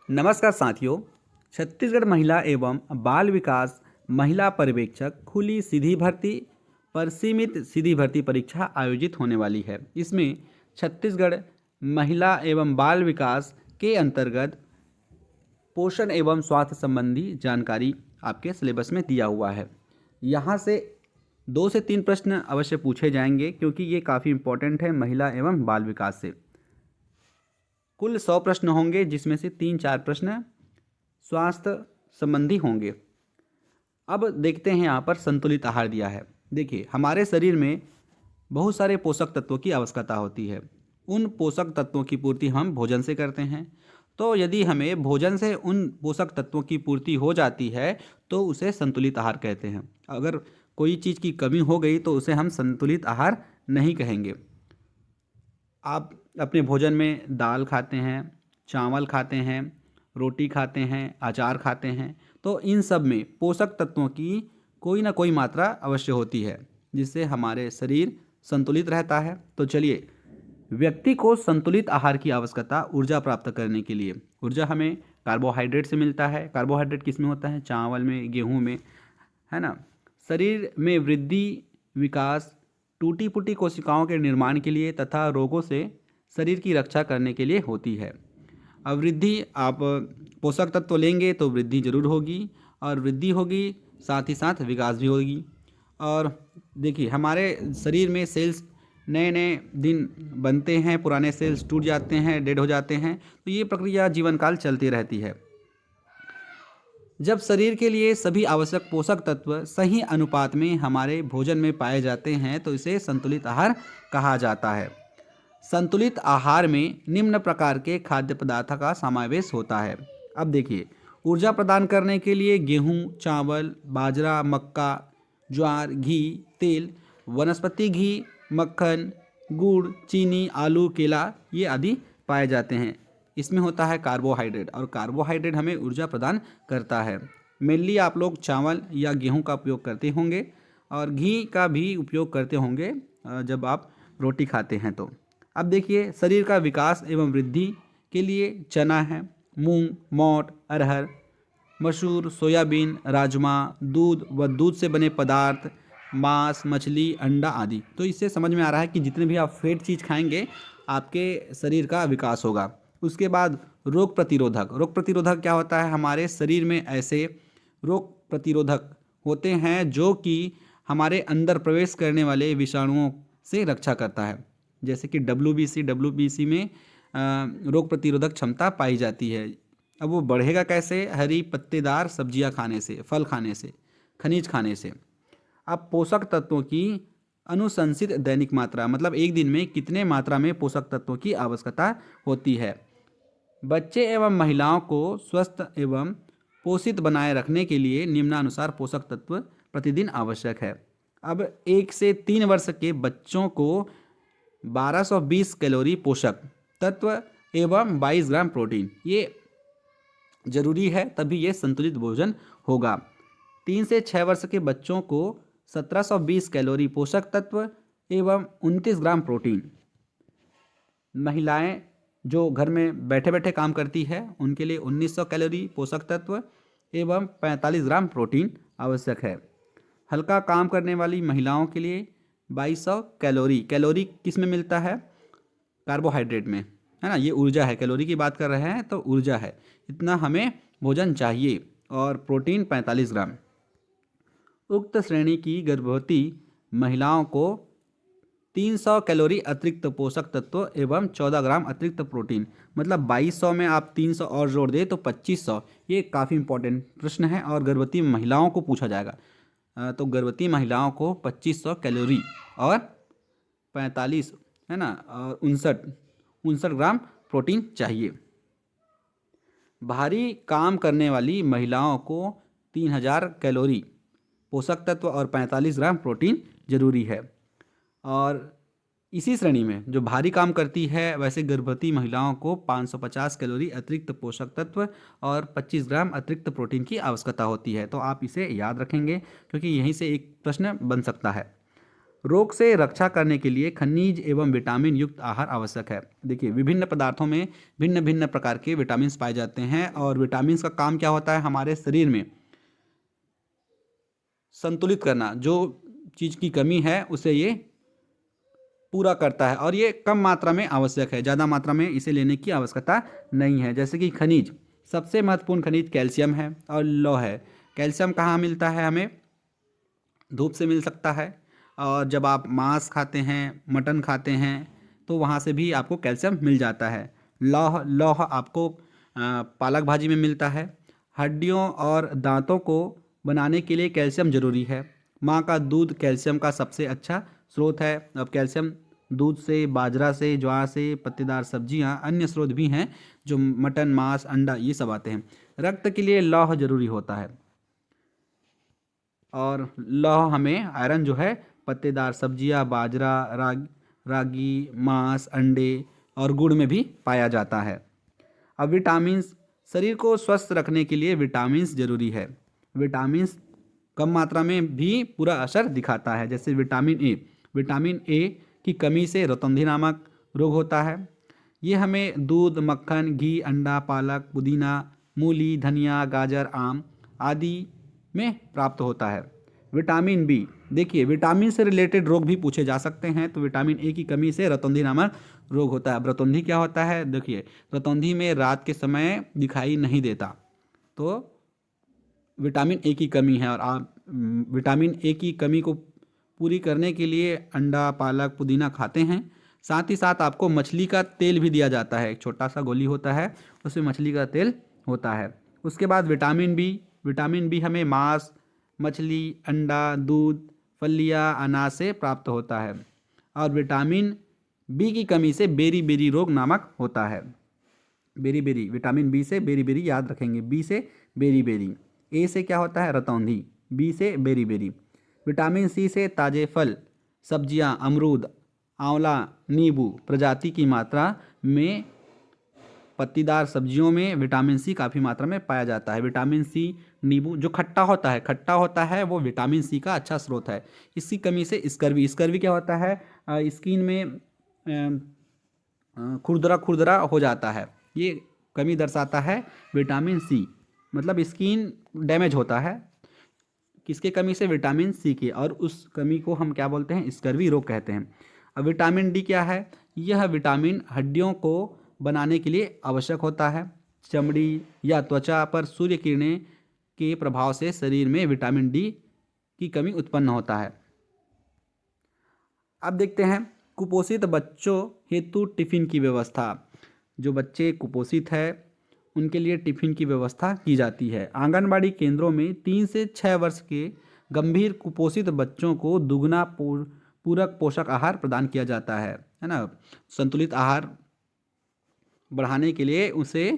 नमस्कार साथियों। छत्तीसगढ़ महिला एवं बाल विकास महिला पर्यवेक्षक खुली सीधी भर्ती पर सीमित सीधी भर्ती परीक्षा आयोजित होने वाली है। इसमें छत्तीसगढ़ महिला एवं बाल विकास के अंतर्गत पोषण एवं स्वास्थ्य संबंधी जानकारी आपके सिलेबस में दिया हुआ है। यहाँ से 2 से 3 प्रश्न अवश्य पूछे जाएंगे क्योंकि ये काफ़ी इम्पोर्टेंट है महिला एवं बाल विकास से। कुल 100 प्रश्न होंगे जिसमें से 3-4 प्रश्न स्वास्थ्य संबंधी होंगे। अब देखते हैं यहाँ पर संतुलित आहार दिया है। देखिए, हमारे शरीर में बहुत सारे पोषक तत्वों की आवश्यकता होती है। उन पोषक तत्वों की पूर्ति हम भोजन से करते हैं। तो यदि हमें भोजन से उन पोषक तत्वों की पूर्ति हो जाती है तो उसे संतुलित आहार कहते हैं। अगर कोई चीज़ की कमी हो गई तो उसे हम संतुलित आहार नहीं कहेंगे। आप अपने भोजन में दाल खाते हैं, चावल खाते हैं, रोटी खाते हैं, अचार खाते हैं, तो इन सब में पोषक तत्वों की कोई ना कोई मात्रा अवश्य होती है जिससे हमारे शरीर संतुलित रहता है। तो चलिए, व्यक्ति को संतुलित आहार की आवश्यकता ऊर्जा प्राप्त करने के लिए। ऊर्जा हमें कार्बोहाइड्रेट से मिलता है। कार्बोहाइड्रेट किस में होता है? चावल में, गेहूँ में, है ना। शरीर में वृद्धि, विकास, टूटी फूटी कोशिकाओं के निर्माण के लिए तथा रोगों से शरीर की रक्षा करने के लिए होती है। अब वृद्धि, आप पोषक तत्व लेंगे तो वृद्धि जरूर होगी, और वृद्धि होगी साथ ही साथ विकास भी होगी। और देखिए, हमारे शरीर में सेल्स नए नए दिन बनते हैं, पुराने सेल्स टूट जाते हैं, डेड हो जाते हैं। तो ये प्रक्रिया जीवन काल चलती रहती है। जब शरीर के लिए सभी आवश्यक पोषक तत्व सही अनुपात में हमारे भोजन में पाए जाते हैं तो इसे संतुलित आहार कहा जाता है। संतुलित आहार में निम्न प्रकार के खाद्य पदार्थों का समावेश होता है। अब देखिए, ऊर्जा प्रदान करने के लिए गेहूं, चावल, बाजरा, मक्का, ज्वार, घी, तेल, वनस्पति घी, मक्खन, गुड़, चीनी, आलू, केला, ये आदि पाए जाते हैं। इसमें होता है कार्बोहाइड्रेट, और कार्बोहाइड्रेट हमें ऊर्जा प्रदान करता है। मेनली आप लोग चावल या गेहूं का उपयोग करते होंगे, और घी का भी उपयोग करते होंगे जब आप रोटी खाते हैं तो। अब देखिए, शरीर का विकास एवं वृद्धि के लिए चना है, मूंग, मोट, अरहर, मसूर, सोयाबीन, राजमा, दूध व दूध से बने पदार्थ, मांस, मछली, अंडा आदि। तो इससे समझ में आ रहा है कि जितने भी आप फेट चीज़ खाएंगे आपके शरीर का विकास होगा। उसके बाद रोग प्रतिरोधक। रोग प्रतिरोधक क्या होता है? हमारे शरीर में ऐसे रोग प्रतिरोधक होते हैं जो कि हमारे अंदर प्रवेश करने वाले विषाणुओं से रक्षा करता है। जैसे कि डब्ल्यूबीसी में रोग प्रतिरोधक क्षमता पाई जाती है। अब वो बढ़ेगा कैसे? हरी पत्तेदार सब्जियां खाने से, फल खाने से, खनिज खाने से। अब पोषक तत्वों की अनुशंसित दैनिक मात्रा, मतलब एक दिन में कितने मात्रा में पोषक तत्वों की आवश्यकता होती है। बच्चे एवं महिलाओं को स्वस्थ एवं पोषित बनाए रखने के लिए निम्नानुसार पोषक तत्व प्रतिदिन आवश्यक है। अब 1 से 3 वर्ष के बच्चों को 1220 कैलोरी पोषक तत्व एवं 22 ग्राम प्रोटीन, ये जरूरी है, तभी ये संतुलित भोजन होगा। 3 से 6 वर्ष के बच्चों को 1720 कैलोरी पोषक तत्व एवं 29 ग्राम प्रोटीन। महिलाएं जो घर में बैठे बैठे काम करती है उनके लिए 1900 कैलोरी पोषक तत्व एवं 45 ग्राम प्रोटीन आवश्यक है। हल्का काम करने वाली महिलाओं के लिए 2200 कैलोरी। कैलोरी किस में मिलता है? कार्बोहाइड्रेट में, है ना। ये ऊर्जा है, कैलोरी की बात कर रहे हैं तो ऊर्जा है, इतना हमें भोजन चाहिए। और प्रोटीन 45 ग्राम। उक्त श्रेणी की गर्भवती महिलाओं को 300 कैलोरी अतिरिक्त पोषक तत्व एवं 14 ग्राम अतिरिक्त प्रोटीन, मतलब 2200 में आप 300 और जोड़ दें तो 2500। ये काफ़ी इंपॉर्टेंट प्रश्न है और गर्भवती महिलाओं को पूछा जाएगा। तो गर्भवती महिलाओं को 2500 कैलोरी और 45, है ना, और 59 ग्राम प्रोटीन चाहिए। भारी काम करने वाली महिलाओं को 3000 कैलोरी पोषक तत्व और 45 ग्राम प्रोटीन जरूरी है। और इसी श्रेणी में जो भारी काम करती है वैसे गर्भवती महिलाओं को 550 कैलोरी अतिरिक्त पोषक तत्व और 25 ग्राम अतिरिक्त प्रोटीन की आवश्यकता होती है। तो आप इसे याद रखेंगे क्योंकि यहीं से एक प्रश्न बन सकता है। रोग से रक्षा करने के लिए खनिज एवं विटामिन युक्त आहार आवश्यक है। देखिए, विभिन्न पदार्थों में भिन्न भिन्न प्रकार के विटामिन पाए जाते हैं और विटामिन का काम क्या होता है, हमारे शरीर में संतुलित करना। जो चीज़ की कमी है उसे ये पूरा करता है और ये कम मात्रा में आवश्यक है, ज़्यादा मात्रा में इसे लेने की आवश्यकता नहीं है। जैसे कि खनिज, सबसे महत्वपूर्ण खनिज कैल्शियम है और लौह है। कैल्शियम कहाँ मिलता है, हमें धूप से मिल सकता है, और जब आप मांस खाते हैं, मटन खाते हैं, तो वहाँ से भी आपको कैल्शियम मिल जाता है। लौह लौह आपको पालक भाजी में मिलता है। हड्डियों और दांतों को बनाने के लिए कैल्शियम जरूरी है। माँ का दूध कैल्शियम का सबसे अच्छा स्रोत है। अब कैल्शियम दूध से, बाजरा से, ज्वार से, पत्तेदार सब्जियां, अन्य स्रोत भी हैं जो मटन, मांस, अंडा ये सब आते हैं। रक्त के लिए लौह जरूरी होता है और लौह हमें आयरन जो है पत्तेदार सब्जियां, बाजरा, रागी, मांस, अंडे और गुड़ में भी पाया जाता है। अब विटामिन्स, शरीर को स्वस्थ रखने के लिए विटामिन्स जरूरी है। विटामिन्स कम मात्रा में भी पूरा असर दिखाता है। जैसे विटामिन ए की कमी से रतौंधी नामक रोग होता है। ये हमें दूध, मक्खन, घी, अंडा, पालक, पुदीना, मूली, धनिया, गाजर, आम आदि में प्राप्त होता है। विटामिन बी, देखिए विटामिन से रिलेटेड रोग भी पूछे जा सकते हैं। तो विटामिन ए की कमी से रतौंधी नामक रोग होता है। अब रतौंधी क्या होता है, देखिए रतौंधी में रात के समय दिखाई नहीं देता, तो विटामिन ए की कमी है। और आप विटामिन ए की कमी को पूरी करने के लिए अंडा, पालक, पुदीना खाते हैं। साथ ही साथ आपको मछली का तेल भी दिया जाता है, एक छोटा सा गोली होता है, उसमें मछली का तेल होता है। उसके बाद विटामिन बी हमें मांस, मछली, अंडा, दूध, फलियां, अनाज से प्राप्त होता है। और विटामिन बी की कमी से बेरी रोग नामक होता है। बेरी, विटामिन बी से बेरी याद रखेंगे, बी से बेरी। ए से क्या होता है, रतौंधी, बी से बेरी। विटामिन सी से ताजे फल, सब्जियां, अमरूद, आंवला, नींबू प्रजाति की मात्रा में पत्तीदार सब्जियों में विटामिन सी काफ़ी मात्रा में पाया जाता है। विटामिन सी, नींबू जो खट्टा होता है वो विटामिन सी का अच्छा स्रोत है। इसकी कमी से स्कर्वी क्या होता है, स्किन में खुरदरा हो जाता है। ये कमी दर्शाता है विटामिन सी, मतलब स्किन डैमेज होता है किसके कमी से, विटामिन सी की, और उस कमी को हम क्या बोलते हैं, स्कर्वी रोग कहते हैं। अब विटामिन डी क्या है, यह विटामिन हड्डियों को बनाने के लिए आवश्यक होता है। चमड़ी या त्वचा पर सूर्य किरणें के प्रभाव से शरीर में विटामिन डी की कमी उत्पन्न होता है। अब देखते हैं कुपोषित बच्चों हेतु टिफिन की व्यवस्था। जो बच्चे कुपोषित है उनके लिए टिफिन की व्यवस्था की जाती है। आंगनबाड़ी केंद्रों में 3 से 6 वर्ष के गंभीर कुपोषित बच्चों को दुगना पूरक पोषक आहार प्रदान किया जाता है ना। संतुलित आहार बढ़ाने के लिए उसे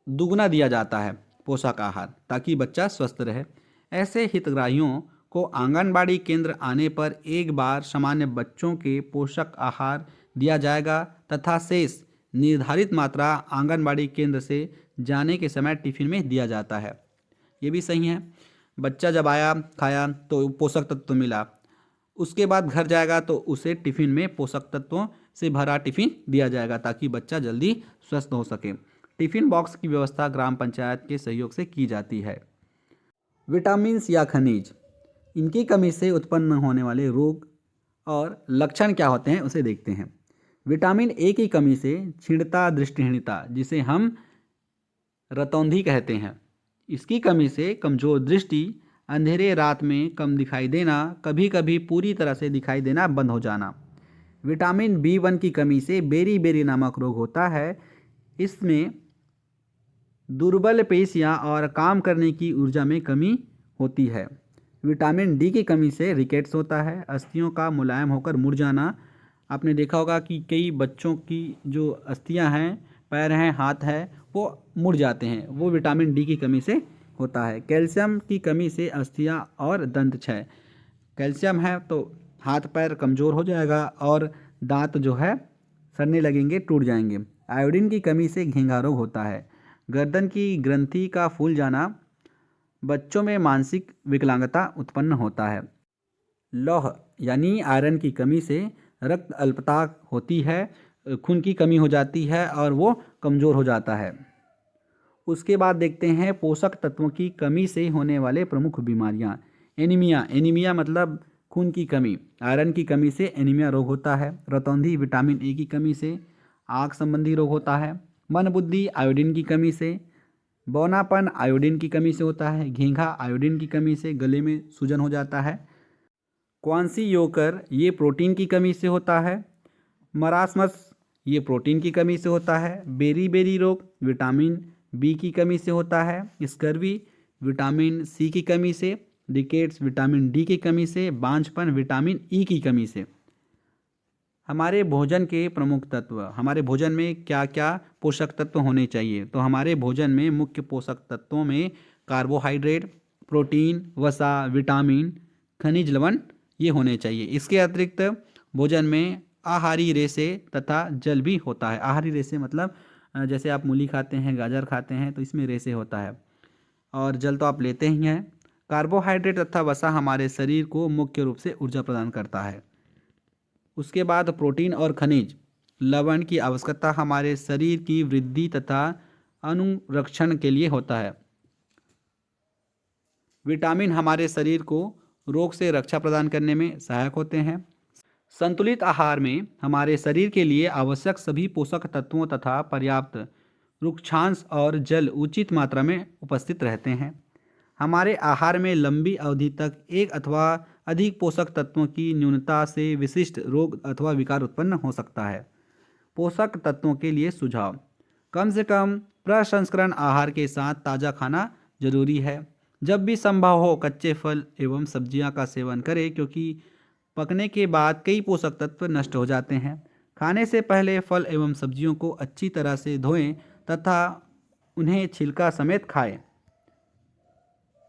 दुगना दिया जाता है पोषक आहार, ताकि बच्चा स्वस्थ रहे। ऐसे हितग्राहियों को आंगनबाड़ी केंद्र आने पर एक बार सामान्य बच्चों के पोषक आहार दिया जाएगा तथा शेष निर्धारित मात्रा आंगनबाड़ी केंद्र से जाने के समय टिफिन में दिया जाता है। ये भी सही है। बच्चा जब आया, खाया तो पोषक तत्व मिला, उसके बाद घर जाएगा तो उसे टिफिन में पोषक तत्वों से भरा टिफिन दिया जाएगा ताकि बच्चा जल्दी स्वस्थ हो सके। टिफिन बॉक्स की व्यवस्था ग्राम पंचायत के सहयोग से की जाती है। विटामिन्स या खनिज, इनकी कमी से उत्पन्न होने वाले रोग और लक्षण क्या होते हैं उसे देखते हैं। विटामिन ए की कमी से क्षीणता, दृष्टिहीनता, जिसे हम रतौंधी कहते हैं, इसकी कमी से कमजोर दृष्टि, अंधेरे रात में कम दिखाई देना, कभी कभी पूरी तरह से दिखाई देना बंद हो जाना। विटामिन B1 की कमी से बेरी नामक रोग होता है। इसमें दुर्बल पेशियां और काम करने की ऊर्जा में कमी होती है। विटामिन डी की कमी से रिकेट्स होता है, अस्थियों का मुलायम होकर मुड़ जाना। आपने देखा होगा कि कई बच्चों की जो अस्थियां हैं, पैर हैं, हाथ है, वो मुड़ जाते हैं, वो विटामिन डी की कमी से होता है। कैल्शियम की कमी से अस्थियां और दंत क्षय, कैल्शियम है तो हाथ पैर कमज़ोर हो जाएगा और दांत जो है सड़ने लगेंगे, टूट जाएंगे। आयोडीन की कमी से घेंघा रोग होता है। गर्दन की ग्रंथि का फूल जाना, बच्चों में मानसिक विकलांगता उत्पन्न होता है। लौह यानी आयरन की कमी से रक्त अल्पता होती है, खून की कमी हो जाती है और वो कमज़ोर हो जाता है। उसके बाद देखते हैं पोषक तत्वों की कमी से होने वाले प्रमुख बीमारियां। एनीमिया, एनीमिया मतलब खून की कमी। आयरन की कमी से एनीमिया रोग होता है। रतौंधी विटामिन ए की कमी से आँख संबंधी रोग होता है। मंदबुद्धि आयोडीन की कमी से। बौनापन आयोडीन की कमी से होता है। घींघा आयोडीन की कमी से गले में सूजन हो जाता है। क्वानसी-योकर ये प्रोटीन की कमी से होता है। मरासमस ये प्रोटीन की कमी से होता है। बेरी रोग विटामिन बी की कमी से होता है। स्कर्वी विटामिन सी की कमी से। रिकेट्स विटामिन डी की कमी से। बांझपन विटामिन ई की कमी से। हमारे भोजन के प्रमुख तत्व, हमारे भोजन में क्या क्या पोषक तत्व होने चाहिए? तो हमारे भोजन में मुख्य पोषक तत्वों में कार्बोहाइड्रेट, प्रोटीन, वसा, विटामिन, खनिज लवण ये होने चाहिए। इसके अतिरिक्त भोजन में आहारी रेशे तथा जल भी होता है। आहारी रेशे मतलब जैसे आप मूली खाते हैं, गाजर खाते हैं तो इसमें रेशे होता है, और जल तो आप लेते ही हैं। कार्बोहाइड्रेट तथा वसा हमारे शरीर को मुख्य रूप से ऊर्जा प्रदान करता है। उसके बाद प्रोटीन और खनिज लवण की आवश्यकता हमारे शरीर की वृद्धि तथा अनुरक्षण के लिए होता है। विटामिन हमारे शरीर को रोग से रक्षा प्रदान करने में सहायक होते हैं। संतुलित आहार में हमारे शरीर के लिए आवश्यक सभी पोषक तत्वों तथा पर्याप्त रुक्षांश और जल उचित मात्रा में उपस्थित रहते हैं। हमारे आहार में लंबी अवधि तक एक अथवा अधिक पोषक तत्वों की न्यूनता से विशिष्ट रोग अथवा विकार उत्पन्न हो सकता है। पोषक तत्वों के लिए सुझाव: कम से कम प्रसंस्करण आहार के साथ ताज़ा खाना जरूरी है। जब भी संभव हो कच्चे फल एवं सब्जियां का सेवन करें, क्योंकि पकने के बाद कई पोषक तत्व नष्ट हो जाते हैं। खाने से पहले फल एवं सब्जियों को अच्छी तरह से धोएं तथा उन्हें छिलका समेत खाएं।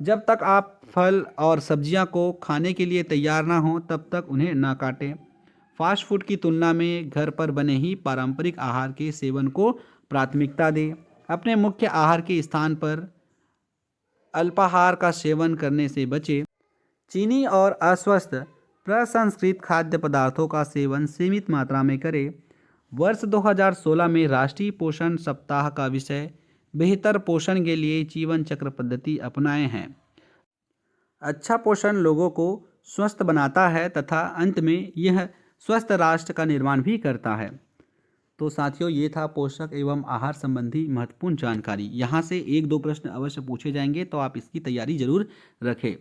जब तक आप फल और सब्जियां को खाने के लिए तैयार ना हो तब तक उन्हें ना काटें। फास्ट फूड की तुलना में घर पर बने ही पारंपरिक आहार के सेवन को प्राथमिकता दें। अपने मुख्य आहार के स्थान पर अल्पाहार का सेवन करने से बचें। चीनी और अस्वस्थ प्रसंस्कृत खाद्य पदार्थों का सेवन सीमित मात्रा में करें। वर्ष 2016 में राष्ट्रीय पोषण सप्ताह का विषय बेहतर पोषण के लिए जीवन चक्र पद्धति अपनाए हैं। अच्छा पोषण लोगों को स्वस्थ बनाता है तथा अंत में यह स्वस्थ राष्ट्र का निर्माण भी करता है। तो साथियों, ये था पोषक एवं आहार संबंधी महत्वपूर्ण जानकारी। यहाँ से 1-2 प्रश्न अवश्य पूछे जाएंगे, तो आप इसकी तैयारी जरूर रखें।